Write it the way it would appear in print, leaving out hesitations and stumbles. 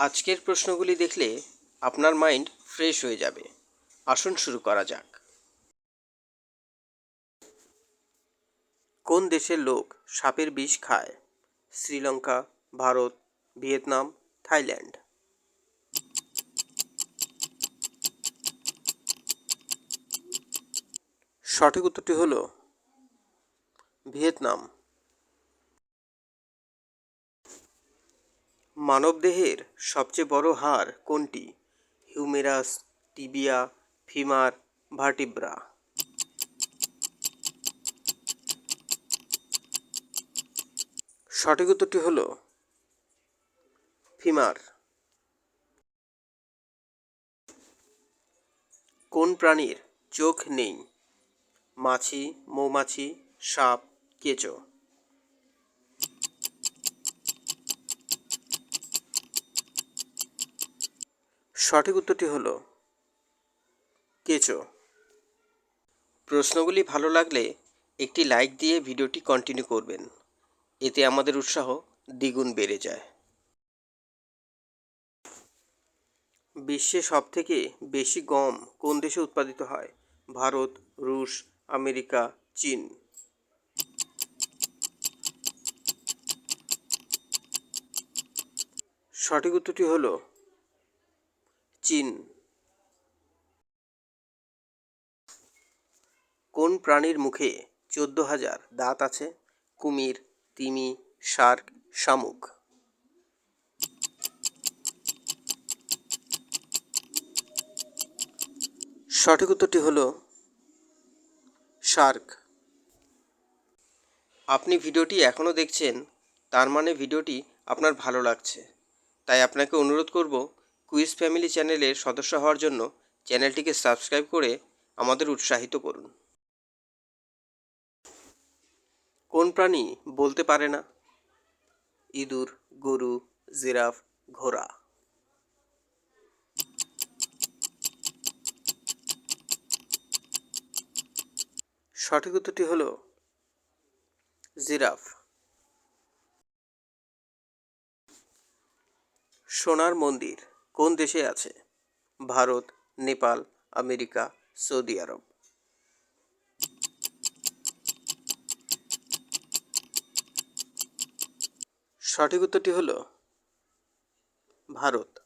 আজকের প্রশ্নগুলি দেখলে আপনার মাইন্ড ফ্রেশ হয়ে যাবে। আসুন শুরু করা যাক। কোন দেশের লোক সাপের বিষ খায়? Sri Lanka, Bharat, Vietnam, Thailand. সঠিক উত্তরটি হল ভিয়েতনাম। মানবদেহের সবচেয়ে বড় হাড় কোনটি? Humerus, tibia, femur, vertebra. সঠিক উত্তরটি হল ফিমার। কোন প্রাণীর চোখ নেই? মাছি, মৌমাছি, সাপ, কেঁচো। সঠিক উত্তরটি হল কেঁচো। প্রশ্নগুলি ভালো লাগলে একটি লাইক দিয়ে ভিডিওটি কন্টিনিউ করবেন। এতে আমাদের উৎসাহ দ্বিগুণ বেড়ে যায়। বিশ্বে সবথেকে বেশি গম কোন দেশে উৎপাদিত হয়? ভারত, রুশ, আমেরিকা, চীন। সঠিক উত্তরটি হল চীন। কোন প্রাণীর মুখে 14,000 দাঁত আছে? কুমির, তিমি, শার্ক, শামুক। সঠিক উত্তরটি হল শার্ক। আপনি ভিডিওটি এখনও দেখছেন, তার মানে ভিডিওটি আপনার ভালো লাগছে। তাই আপনাকে অনুরোধ করব, কুইজ ফ্যামিলি চ্যানেলের সদস্য হওয়ার জন্য চ্যানেলটিকে সাবস্ক্রাইব করে আমাদের উৎসাহিত করুন। কোন প্রাণী বলতে পারে না? ইঁদুর, গরু, জিরাফ, ঘোড়া। সঠিক উত্তরটি হল জিরাফ। সোনার মন্দির কোন দেশে আছে? ভারত, নেপাল, আমেরিকা, সৌদি আরব। সঠিক উত্তরটি হল ভারত।